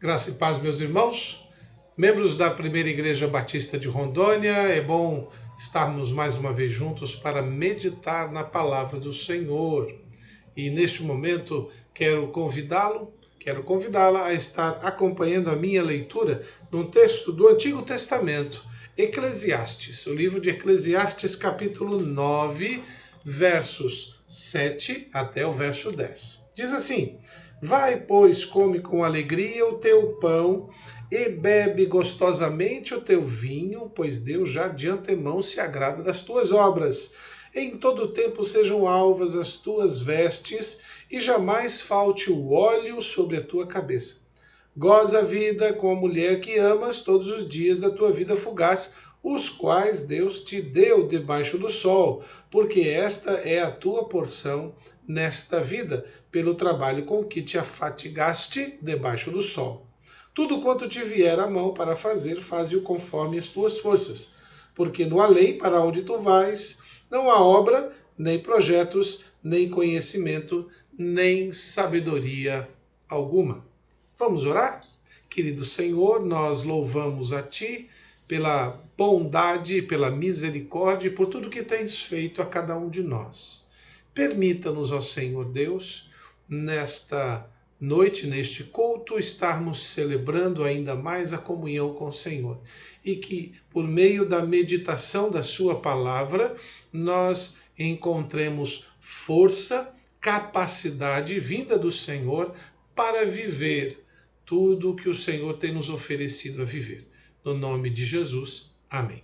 Graça e paz, meus irmãos, membros da Primeira Igreja Batista de Rondônia. É bom estarmos mais uma vez juntos para meditar na palavra do Senhor. E neste momento quero convidá-la a estar acompanhando a minha leitura num texto do Antigo Testamento, Eclesiastes, o livro de Eclesiastes, capítulo 9, versos 7 até o verso 10. Diz assim: Vai, pois, come com alegria o teu pão e bebe gostosamente o teu vinho, pois Deus já de antemão se agrada das tuas obras. Em todo tempo sejam alvas as tuas vestes e jamais falte o óleo sobre a tua cabeça. Goza a vida com a mulher que amas todos os dias da tua vida fugaz, os quais Deus te deu debaixo do sol, porque esta é a tua porção nesta vida, pelo trabalho com que te afatigaste debaixo do sol. Tudo quanto te vier à mão para fazer, faze-o conforme as tuas forças, porque no além para onde tu vais, não há obra, nem projetos, nem conhecimento, nem sabedoria alguma. Vamos orar? Querido Senhor, nós louvamos a Ti pela bondade, pela misericórdia e por tudo que tens feito a cada um de nós. Permita-nos, ó Senhor Deus, nesta noite, neste culto, estarmos celebrando ainda mais a comunhão com o Senhor. E que, por meio da meditação da Sua palavra, nós encontremos força, capacidade vinda do Senhor para viver tudo o que o Senhor tem nos oferecido a viver. No nome de Jesus, amém.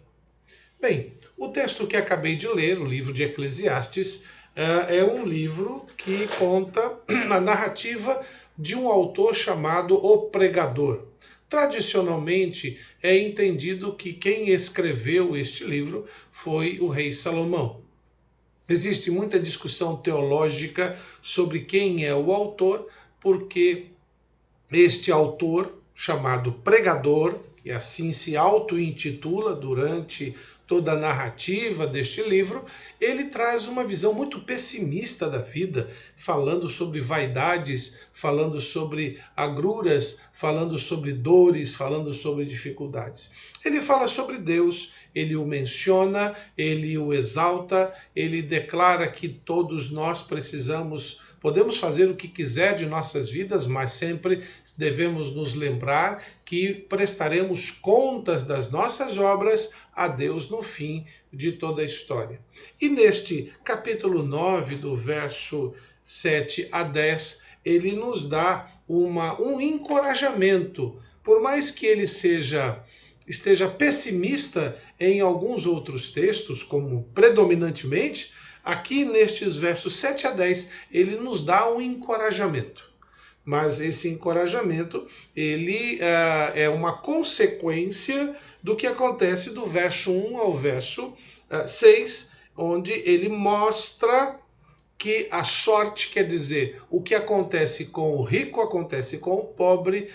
Bem, o texto que acabei de ler, o livro de Eclesiastes, é um livro que conta a narrativa de um autor chamado O Pregador. Tradicionalmente, é entendido que quem escreveu este livro foi o rei Salomão. Existe muita discussão teológica sobre quem é o autor, porque este autor, chamado Pregador, e assim se auto-intitula durante toda a narrativa deste livro, ele traz uma visão muito pessimista da vida, falando sobre vaidades, falando sobre agruras, falando sobre dores, falando sobre dificuldades. Ele fala sobre Deus, ele o menciona, ele o exalta, ele declara que todos nós podemos fazer o que quiser de nossas vidas, mas sempre devemos nos lembrar que prestaremos contas das nossas obras a Deus no fim de toda a história. E neste capítulo 9, do verso 7 a 10, ele nos dá um encorajamento. Por mais que ele esteja pessimista em alguns outros textos, como predominantemente, aqui nestes versos 7 a 10, ele nos dá um encorajamento. Mas esse encorajamento, ele é uma consequência do que acontece do verso 1 ao verso 6, onde ele mostra que a sorte, quer dizer, o que acontece com o rico acontece com o pobre.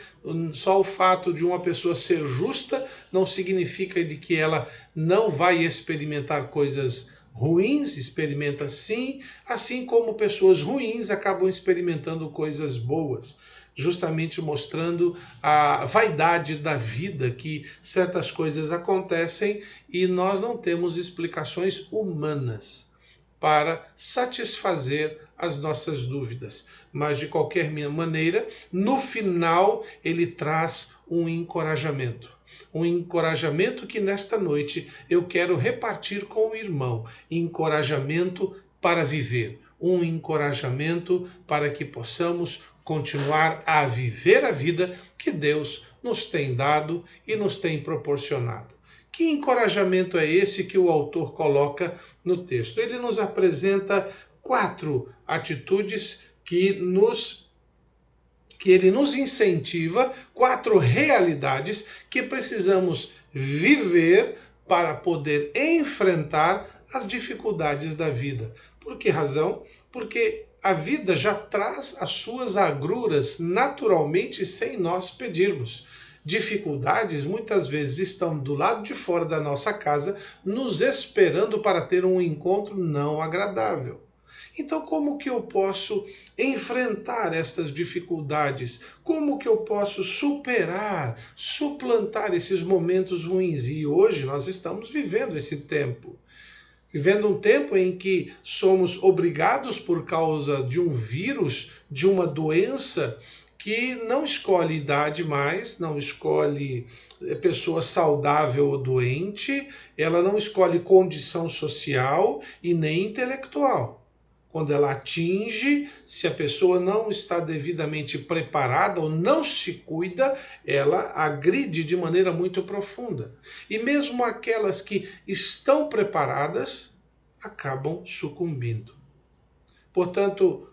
Só o fato de uma pessoa ser justa não significa de que ela não vai experimentar coisas ruins, experimenta sim, assim como pessoas ruins acabam experimentando coisas boas, justamente mostrando a vaidade da vida, que certas coisas acontecem e nós não temos explicações humanas para satisfazer as nossas dúvidas. Mas, de qualquer maneira, no final, ele traz um encorajamento. Um encorajamento que nesta noite eu quero repartir com o irmão. Encorajamento para viver. Um encorajamento para que possamos continuar a viver a vida que Deus nos tem dado e nos tem proporcionado. Que encorajamento é esse que o autor coloca no texto? Ele nos apresenta 4 atitudes que ele nos incentiva, 4 realidades que precisamos viver para poder enfrentar as dificuldades da vida. Por que razão? Porque a vida já traz as suas agruras naturalmente sem nós pedirmos. Dificuldades muitas vezes estão do lado de fora da nossa casa, nos esperando para ter um encontro não agradável. Então, como que eu posso enfrentar estas dificuldades? Como que eu posso superar, suplantar esses momentos ruins? E hoje nós estamos vivendo esse tempo. Vivendo um tempo em que somos obrigados, por causa de um vírus, de uma doença, que não escolhe idade mais, não escolhe pessoa saudável ou doente, ela não escolhe condição social e nem intelectual. Quando ela atinge, se a pessoa não está devidamente preparada ou não se cuida, ela agride de maneira muito profunda. E mesmo aquelas que estão preparadas acabam sucumbindo. Portanto,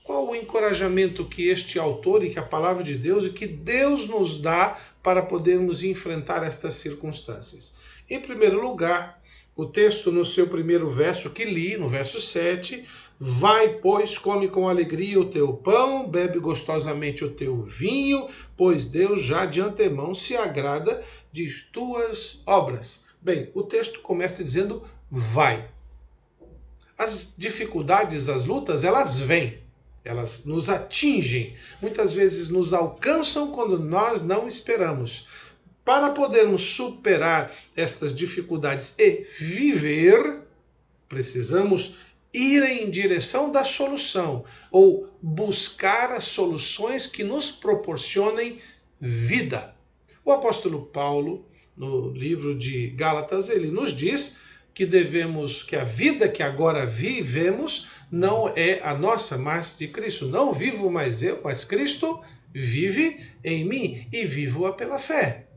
qual o encorajamento que este autor e que a palavra de Deus e que Deus nos dá para podermos enfrentar estas circunstâncias? Em primeiro lugar, o texto no seu primeiro verso que li, no verso 7, vai, pois, come com alegria o teu pão, bebe gostosamente o teu vinho, pois Deus já de antemão se agrada de tuas obras. Bem, o texto começa dizendo vai. As dificuldades, as lutas, elas vêm. Elas nos atingem, muitas vezes nos alcançam quando nós não esperamos. Para podermos superar estas dificuldades e viver, precisamos ir em direção da solução, ou buscar as soluções que nos proporcionem vida. O apóstolo Paulo, no livro de Gálatas, ele nos diz que a vida que agora vivemos não é a nossa, mas de Cristo. Não vivo mais eu, mas Cristo vive em mim e vivo-a pela fé.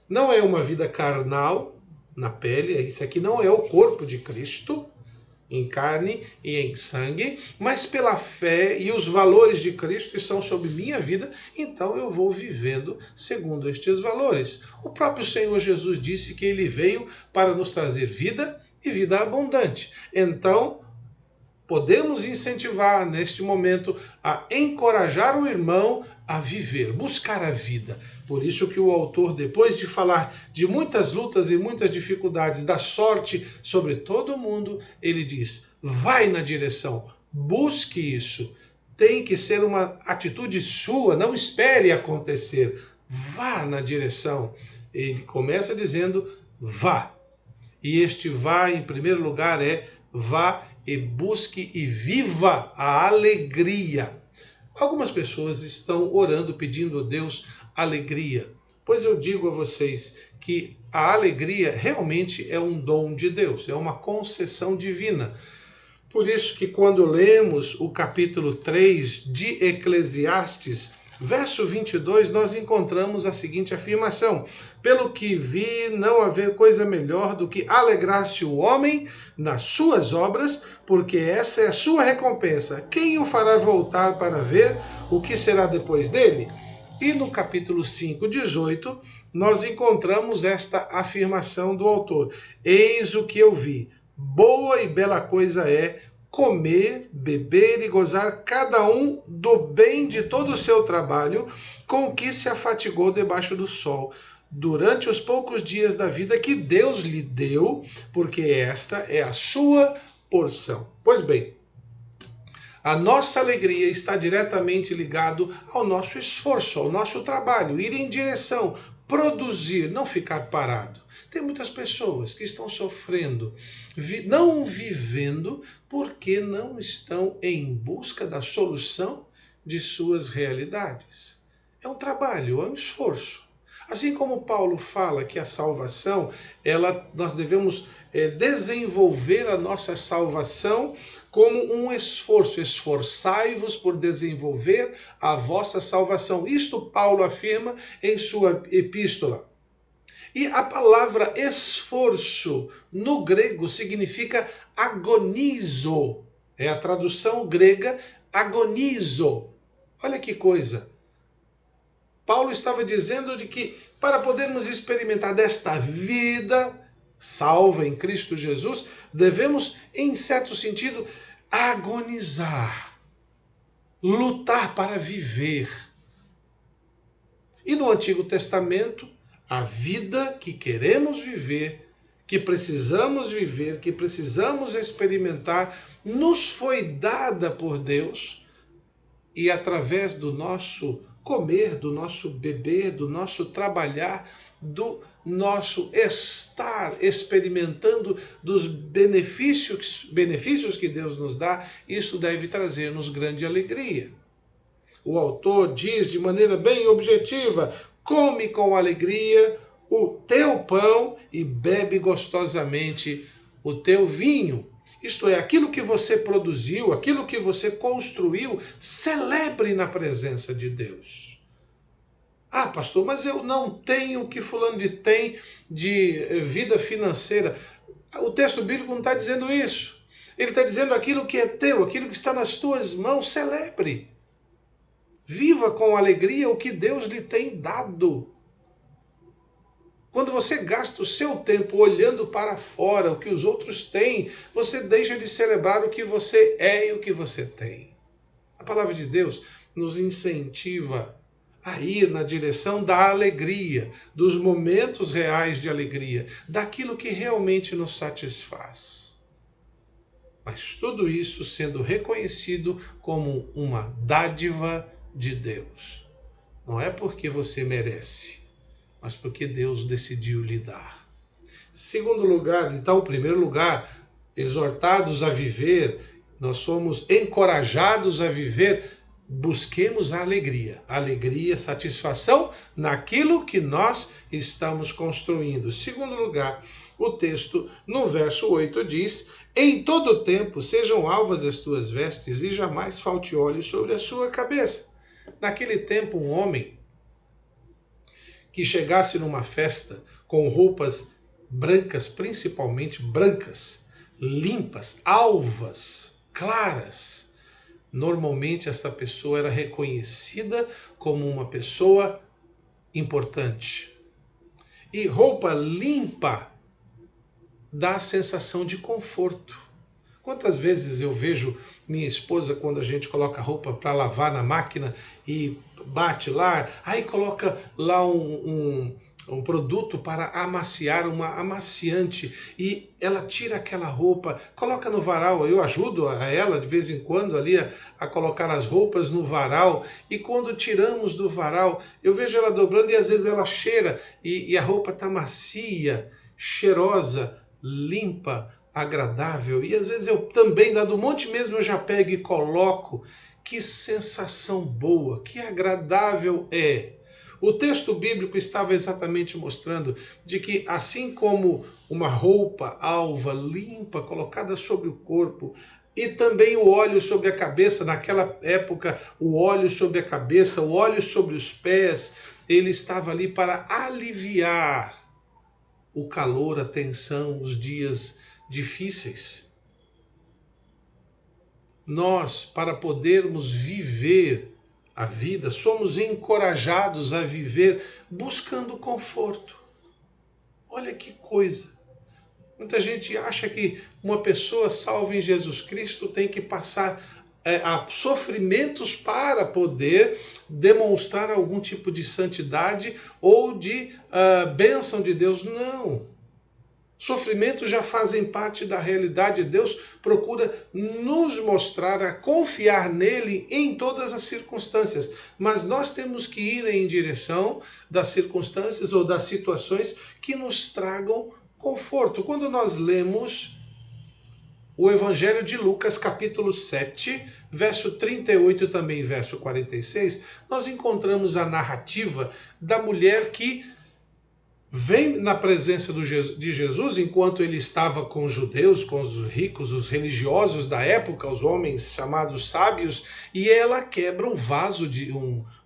Não é uma vida carnal, na pele, isso aqui não é o corpo de Cristo, em carne e em sangue, mas pela fé e os valores de Cristo estão sobre minha vida, então eu vou vivendo segundo estes valores. O próprio Senhor Jesus disse que ele veio para nos trazer vida e vida abundante. Então, podemos incentivar neste momento a encorajar o irmão a viver, buscar a vida. Por isso que o autor, depois de falar de muitas lutas e muitas dificuldades, da sorte sobre todo o mundo, ele diz, vai na direção, busque isso. Tem que ser uma atitude sua, não espere acontecer. Vá na direção. Ele começa dizendo, vá. E este vá, em primeiro lugar, é vá e busque e viva a alegria. Algumas pessoas estão orando, pedindo a Deus alegria. Pois eu digo a vocês que a alegria realmente é um dom de Deus, é uma concessão divina. Por isso que quando lemos o capítulo 3 de Eclesiastes, verso 22, nós encontramos a seguinte afirmação: pelo que vi, não haver coisa melhor do que alegrar-se o homem nas suas obras, porque essa é a sua recompensa. Quem o fará voltar para ver o que será depois dele? E no capítulo 5, 18, nós encontramos esta afirmação do autor: eis o que eu vi, boa e bela coisa é comer, beber e gozar cada um do bem de todo o seu trabalho, com que se afatigou debaixo do sol, durante os poucos dias da vida que Deus lhe deu, porque esta é a sua porção. Pois bem, a nossa alegria está diretamente ligado ao nosso esforço, ao nosso trabalho, ir em direção, produzir, não ficar parado. Tem muitas pessoas que estão sofrendo, não vivendo, porque não estão em busca da solução de suas realidades. É um trabalho, é um esforço. Assim como Paulo fala que a salvação, nós devemos desenvolver a nossa salvação como um esforço. Esforçai-vos por desenvolver a vossa salvação. Isto Paulo afirma em sua epístola. E a palavra esforço no grego significa agonizo. É a tradução grega agonizo. Olha que coisa. Paulo estava dizendo de que para podermos experimentar desta vida salva em Cristo Jesus, devemos, em certo sentido, agonizar, lutar para viver. E no Antigo Testamento, a vida que queremos viver, que precisamos viver, que precisamos experimentar, nos foi dada por Deus e através do nosso comer, do nosso beber, do nosso trabalhar, do nosso estar experimentando dos benefícios que Deus nos dá, isso deve trazer-nos grande alegria. O autor diz de maneira bem objetiva: come com alegria o teu pão e bebe gostosamente o teu vinho. Isto é, aquilo que você produziu, aquilo que você construiu, celebre na presença de Deus. Ah, pastor, mas eu não tenho o que fulano tem de vida financeira. O texto bíblico não está dizendo isso. Ele está dizendo aquilo que é teu, aquilo que está nas tuas mãos, celebre. Viva com alegria o que Deus lhe tem dado. Quando você gasta o seu tempo olhando para fora, o que os outros têm, você deixa de celebrar o que você é e o que você tem. A palavra de Deus nos incentiva a ir na direção da alegria, dos momentos reais de alegria, daquilo que realmente nos satisfaz. Mas tudo isso sendo reconhecido como uma dádiva de Deus. Não é porque você merece, mas porque Deus decidiu lhe dar. Segundo lugar, então, primeiro lugar, exortados a viver, nós somos encorajados a viver, busquemos a alegria, satisfação naquilo que nós estamos construindo. Segundo lugar, o texto no verso 8 diz: em todo tempo sejam alvas as tuas vestes e jamais falte óleo sobre a sua cabeça. Naquele tempo, um homem que chegasse numa festa com roupas brancas, principalmente brancas, limpas, alvas, claras, normalmente essa pessoa era reconhecida como uma pessoa importante. E roupa limpa dá a sensação de conforto. Quantas vezes eu vejo minha esposa, quando a gente coloca roupa para lavar na máquina e bate lá, aí coloca lá um produto para amaciar, uma amaciante, e ela tira aquela roupa, coloca no varal. Eu ajudo a ela de vez em quando ali a colocar as roupas no varal, e quando tiramos do varal, eu vejo ela dobrando e às vezes ela cheira e a roupa está macia, cheirosa, limpa, agradável. E às vezes eu também, lá do monte mesmo, eu já pego e coloco. Que sensação boa, que agradável é. O texto bíblico estava exatamente mostrando de que assim como uma roupa alva, limpa, colocada sobre o corpo, e também o óleo sobre a cabeça, naquela época o óleo sobre a cabeça, o óleo sobre os pés, ele estava ali para aliviar o calor, a tensão, os dias difíceis. Nós, para podermos viver a vida, somos encorajados a viver buscando conforto. Olha que coisa! Muita gente acha que uma pessoa salva em Jesus Cristo tem que passar a sofrimentos para poder demonstrar algum tipo de santidade ou de bênção de Deus. Não. Sofrimentos já fazem parte da realidade. Deus procura nos mostrar a confiar nele em todas as circunstâncias. Mas nós temos que ir em direção das circunstâncias ou das situações que nos tragam conforto. Quando nós lemos o Evangelho de Lucas, capítulo 7, verso 38 e também verso 46, nós encontramos a narrativa da mulher que vem na presença de Jesus enquanto ele estava com os judeus, com os ricos, os religiosos da época, os homens chamados sábios, e ela quebra um vaso,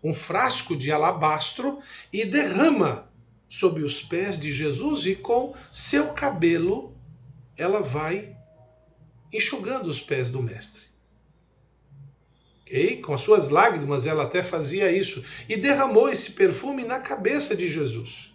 um frasco de alabastro e derrama sobre os pés de Jesus, e com seu cabelo ela vai enxugando os pés do mestre. Okay? Com as suas lágrimas ela até fazia isso, e derramou esse perfume na cabeça de Jesus,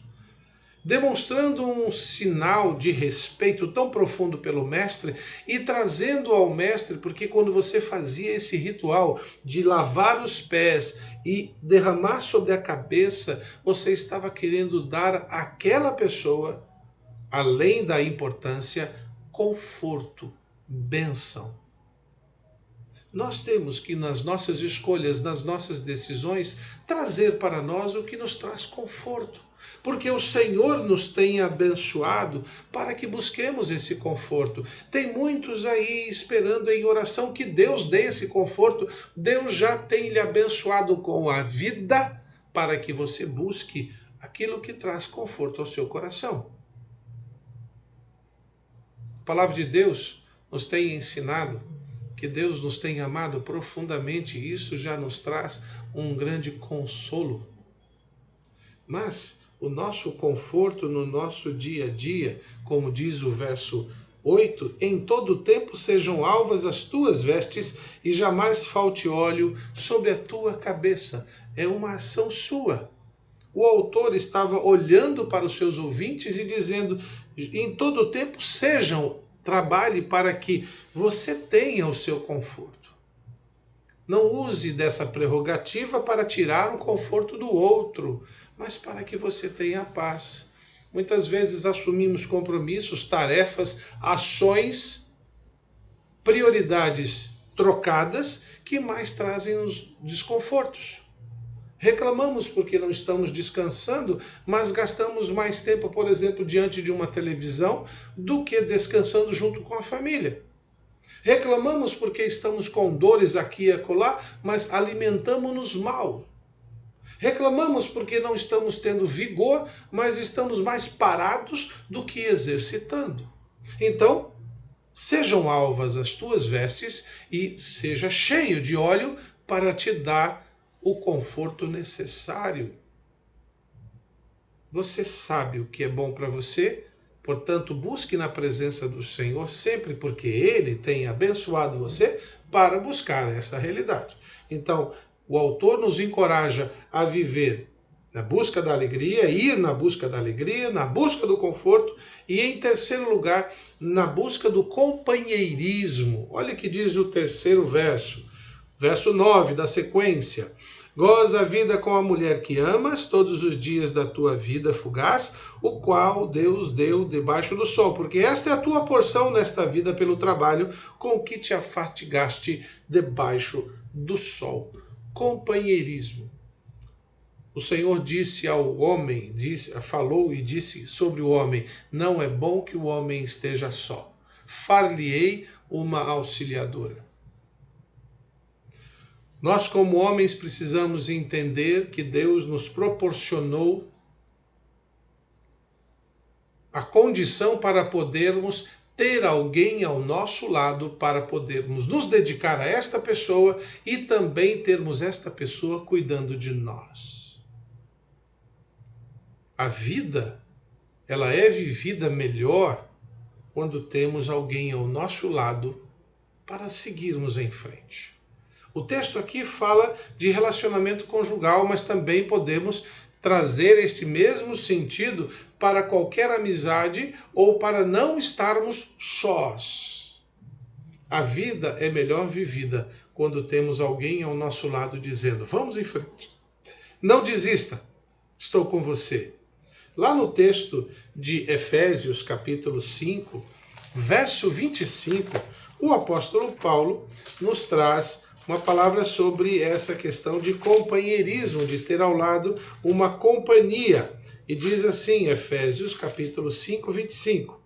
demonstrando um sinal de respeito tão profundo pelo mestre e trazendo ao mestre, porque quando você fazia esse ritual de lavar os pés e derramar sobre a cabeça, você estava querendo dar àquela pessoa além da importância, conforto, bênção. Nós temos que, nas nossas escolhas, nas nossas decisões, trazer para nós o que nos traz conforto. Porque o Senhor nos tem abençoado para que busquemos esse conforto. Tem muitos aí esperando em oração que Deus dê esse conforto. Deus já tem lhe abençoado com a vida para que você busque aquilo que traz conforto ao seu coração. A palavra de Deus nos tem ensinado que Deus nos tem amado profundamente e isso já nos traz um grande consolo. Mas o nosso conforto no nosso dia a dia, como diz o verso 8, em todo tempo sejam alvas as tuas vestes e jamais falte óleo sobre a tua cabeça. É uma ação sua. O autor estava olhando para os seus ouvintes e dizendo, em todo tempo trabalhe para que você tenha o seu conforto. Não use dessa prerrogativa para tirar o conforto do outro, mas para que você tenha paz. Muitas vezes assumimos compromissos, tarefas, ações, prioridades trocadas que mais trazem os desconfortos. Reclamamos porque não estamos descansando, mas gastamos mais tempo, por exemplo, diante de uma televisão do que descansando junto com a família. Reclamamos porque estamos com dores aqui e acolá, mas alimentamos-nos mal. Reclamamos porque não estamos tendo vigor, mas estamos mais parados do que exercitando. Então, sejam alvas as tuas vestes e seja cheio de óleo para te dar o conforto necessário. Você sabe o que é bom para você, portanto, busque na presença do Senhor sempre, porque Ele tem abençoado você para buscar essa realidade. Então, o autor nos encoraja a viver na busca da alegria, ir na busca da alegria, na busca do conforto e, em terceiro lugar, na busca do companheirismo. Olha o que diz o terceiro verso, verso 9 da sequência. Goza a vida com a mulher que amas todos os dias da tua vida fugaz, o qual Deus deu debaixo do sol, porque esta é a tua porção nesta vida pelo trabalho com que te afatigaste debaixo do sol. Companheirismo. O Senhor disse ao homem, falou e disse sobre o homem, não é bom que o homem esteja só. Far-lhe-ei uma auxiliadora. Nós, como homens, precisamos entender que Deus nos proporcionou a condição para podermos ter alguém ao nosso lado, para podermos nos dedicar a esta pessoa e também termos esta pessoa cuidando de nós. A vida, ela é vivida melhor quando temos alguém ao nosso lado para seguirmos em frente. O texto aqui fala de relacionamento conjugal, mas também podemos trazer este mesmo sentido para qualquer amizade ou para não estarmos sós. A vida é melhor vivida quando temos alguém ao nosso lado dizendo, vamos em frente. Não desista, estou com você. Lá no texto de Efésios, capítulo 5, verso 25, o apóstolo Paulo nos traz uma palavra sobre essa questão de companheirismo, de ter ao lado uma companhia. E diz assim, Efésios capítulo 5, 25.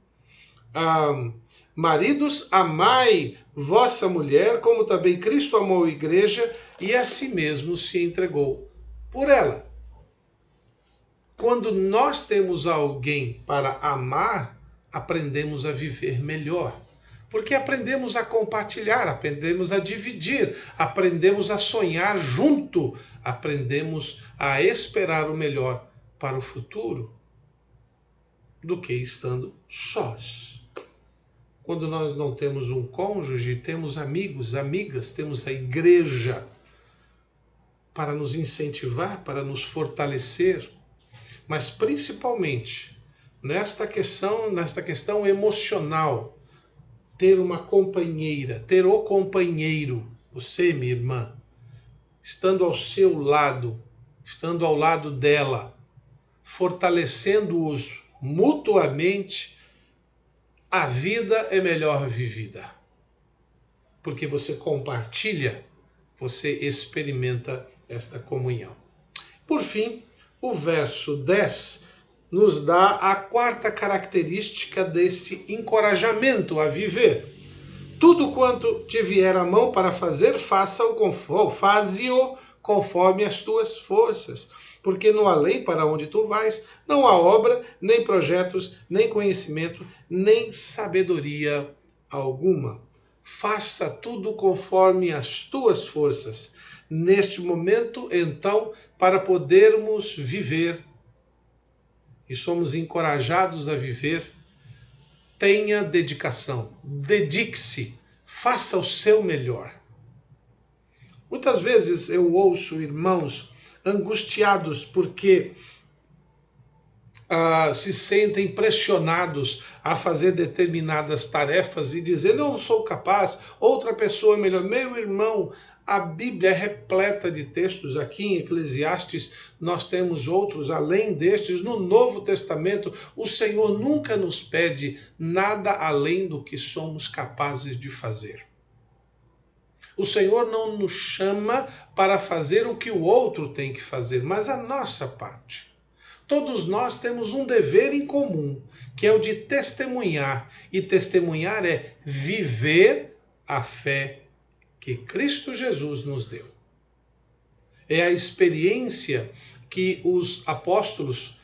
Maridos, amai vossa mulher, como também Cristo amou a igreja e a si mesmo se entregou por ela. Quando nós temos alguém para amar, aprendemos a viver melhor. Porque aprendemos a compartilhar, aprendemos a dividir, aprendemos a sonhar junto, aprendemos a esperar o melhor para o futuro do que estando sós. Quando nós não temos um cônjuge, temos amigos, amigas, temos a igreja para nos incentivar, para nos fortalecer, mas principalmente nesta questão emocional, ter uma companheira, ter o companheiro, você, minha irmã, estando ao seu lado, estando ao lado dela, fortalecendo-os mutuamente, a vida é melhor vivida. Porque você compartilha, você experimenta esta comunhão. Por fim, o verso 10 nos dá a quarta característica desse encorajamento a viver. Tudo quanto te vier à mão para fazer, faze-o conforme as tuas forças. Porque no além para onde tu vais, não há obra, nem projetos, nem conhecimento, nem sabedoria alguma. Faça tudo conforme as tuas forças. Neste momento, então, para podermos viver, e somos encorajados a viver, tenha dedicação, dedique-se, faça o seu melhor. Muitas vezes eu ouço irmãos angustiados porque se sentem pressionados a fazer determinadas tarefas e dizendo, eu não sou capaz, outra pessoa é melhor. Meu irmão, a Bíblia é repleta de textos. Aqui em Eclesiastes nós temos outros além destes. No Novo Testamento, o Senhor nunca nos pede nada além do que somos capazes de fazer. O Senhor não nos chama para fazer o que o outro tem que fazer, mas a nossa parte. Todos nós temos um dever em comum, que é o de testemunhar. E testemunhar é viver a fé que Cristo Jesus nos deu. É a experiência que os apóstolos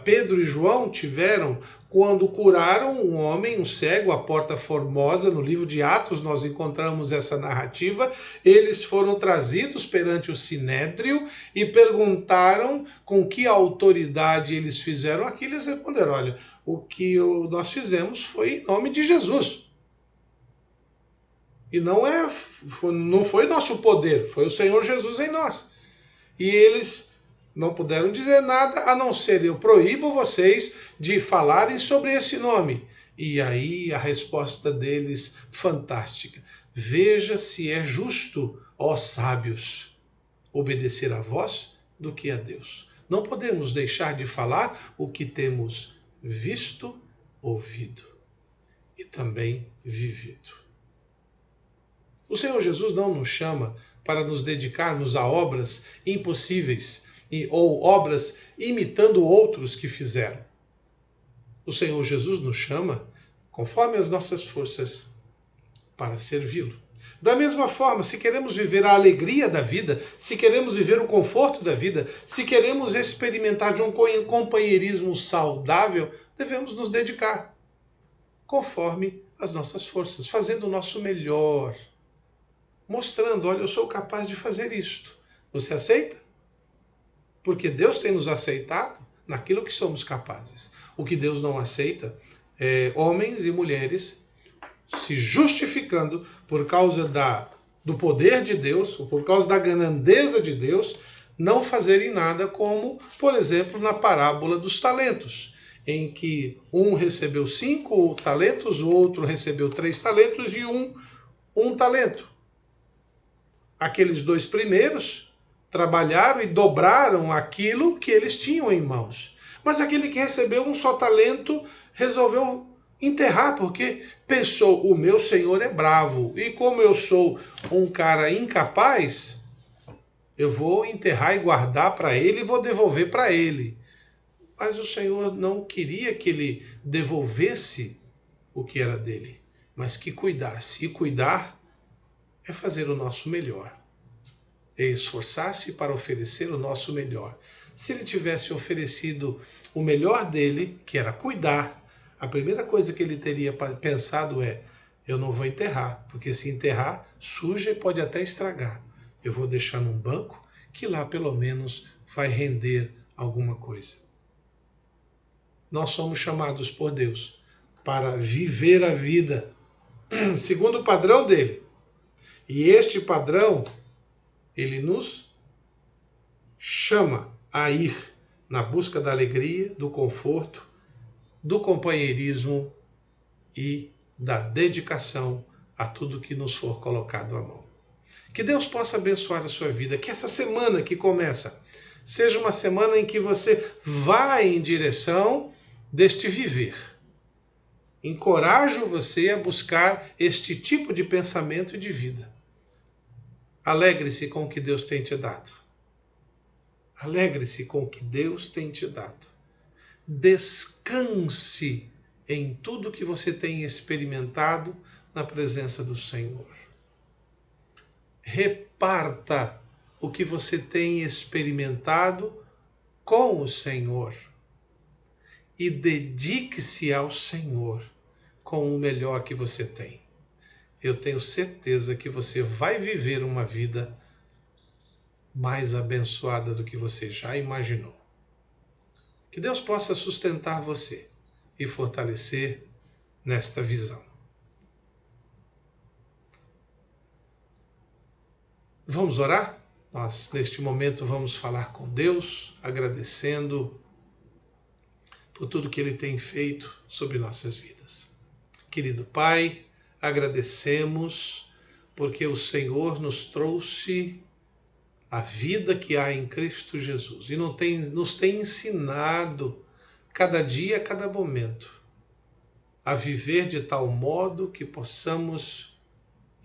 Pedro e João tiveram quando curaram um homem, um cego, à Porta Formosa. No livro de Atos nós encontramos essa narrativa. Eles foram trazidos perante o Sinédrio e perguntaram com que autoridade eles fizeram aquilo. Eles responderam, olha, o que nós fizemos foi em nome de Jesus. E não foi nosso poder, foi o Senhor Jesus em nós. E eles não puderam dizer nada, a não ser, eu proíbo vocês de falarem sobre esse nome. E aí a resposta deles, fantástica. Veja se é justo, ó sábios, obedecer a vós do que a Deus. Não podemos deixar de falar o que temos visto, ouvido e também vivido. O Senhor Jesus não nos chama para nos dedicarmos a obras impossíveis ou obras imitando outros que fizeram. O Senhor Jesus nos chama, conforme as nossas forças, para servi-lo. Da mesma forma, se queremos viver a alegria da vida, se queremos viver o conforto da vida, se queremos experimentar de um companheirismo saudável, devemos nos dedicar, conforme as nossas forças, fazendo o nosso melhor, mostrando, olha, eu sou capaz de fazer isto. Você aceita? Porque Deus tem nos aceitado naquilo que somos capazes. O que Deus não aceita é homens e mulheres se justificando por causa do poder de Deus, ou por causa da grandeza de Deus, não fazerem nada, como, por exemplo, na parábola dos talentos, em que um recebeu 5 talentos, o outro recebeu 3 talentos e um talento. Aqueles 2 primeiros trabalharam e dobraram aquilo que eles tinham em mãos. Mas aquele que recebeu um só talento resolveu enterrar, porque pensou, o meu Senhor é bravo, e como eu sou um cara incapaz, eu vou enterrar e guardar para ele e vou devolver para ele. Mas o Senhor não queria que ele devolvesse o que era dele, mas que cuidasse. E cuidar é fazer o nosso melhor. É esforçar-se para oferecer o nosso melhor. Se ele tivesse oferecido o melhor dele, que era cuidar, a primeira coisa que ele teria pensado é, eu não vou enterrar, porque se enterrar, suja e pode até estragar. Eu vou deixar num banco, que lá pelo menos vai render alguma coisa. Nós somos chamados por Deus para viver a vida segundo o padrão dele. E este padrão, ele nos chama a ir na busca da alegria, do conforto, do companheirismo e da dedicação a tudo que nos for colocado à mão. Que Deus possa abençoar a sua vida, que essa semana que começa seja uma semana em que você vá em direção deste viver. encorajo você a buscar este tipo de pensamento e de vida. Alegre-se com o que Deus tem te dado. Alegre-se com o que Deus tem te dado. Descanse em tudo que você tem experimentado na presença do Senhor. Reparta o que você tem experimentado com o Senhor e dedique-se ao Senhor com o melhor que você tem. Eu tenho certeza que você vai viver uma vida mais abençoada do que você já imaginou. Que Deus possa sustentar você e fortalecer nesta visão. Vamos orar? Nós, neste momento, vamos falar com Deus, agradecendo por tudo que Ele tem feito sobre nossas vidas. Querido Pai, agradecemos porque o Senhor nos trouxe a vida que há em Cristo Jesus e nos tem ensinado cada dia, a cada momento, a viver de tal modo que possamos,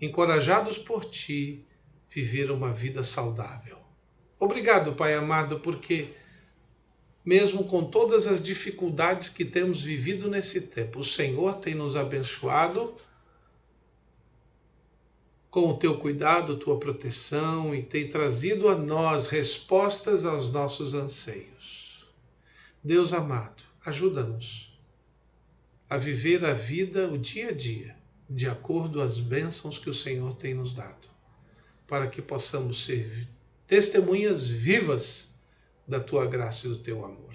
encorajados por Ti, viver uma vida saudável. Obrigado, Pai amado, porque mesmo com todas as dificuldades que temos vivido nesse tempo, o Senhor tem nos abençoado com o Teu cuidado, Tua proteção e tem trazido a nós respostas aos nossos anseios. Deus amado, ajuda-nos a viver a vida, o dia a dia, de acordo às bênçãos que o Senhor tem nos dado, para que possamos ser testemunhas vivas da Tua graça e do Teu amor.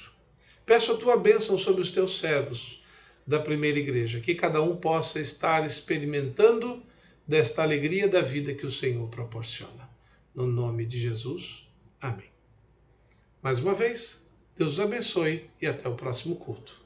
Peço a Tua bênção sobre os Teus servos da primeira igreja, que cada um possa estar experimentando desta alegria da vida que o Senhor proporciona. No nome de Jesus, amém. Mais uma vez, Deus os abençoe e até o próximo culto.